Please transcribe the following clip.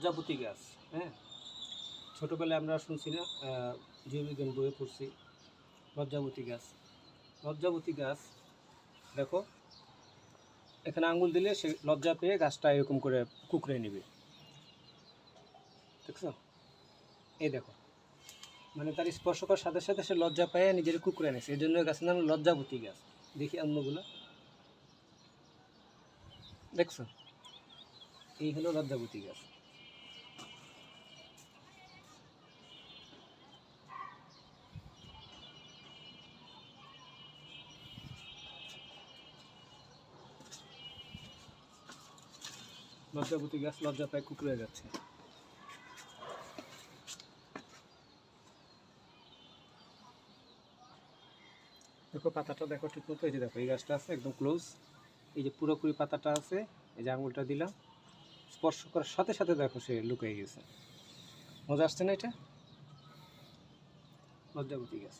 লজ্জাবতী গাছ। হ্যাঁ, ছোটোবেলায় আমরা শুনছি না, জীববিজ্ঞান বইয়ে পড়ছি লজ্জাবতী গাছ। লজ্জাবতী গাছ দেখো, এখানে আঙুল দিলে সে লজ্জা পেয়ে গাছটা এরকম করে কুঁকড়ে নেবে। দেখছো? এই দেখো, মানে তার স্পর্শ করার সাথে সাথে সে লজ্জা পেয়ে নিজের কুঁকড়ে নিয়েছে। এই জন্য গাছের নাম লজ্জাবতী গাছ। দেখি অন্যগুলো, দেখছো? এই হলো লজ্জাবতী গাছ। লজ্জাবতী গাছ লজ্জা পায় কুঁকড়ে যাচ্ছে। দেখো পাতাটা দেখো ঠিক মতো, এই যে দেখো এই গাছটা আছে একদম ক্লোজ, এই যে পুরোপুরি পাতাটা আছে, এই যে আঙুলটা দিলাম, স্পর্শ করার সাথে সাথে দেখো সে লুকিয়ে গেছে। মজা আসছে না এটা? লজ্জাবতী গাছ।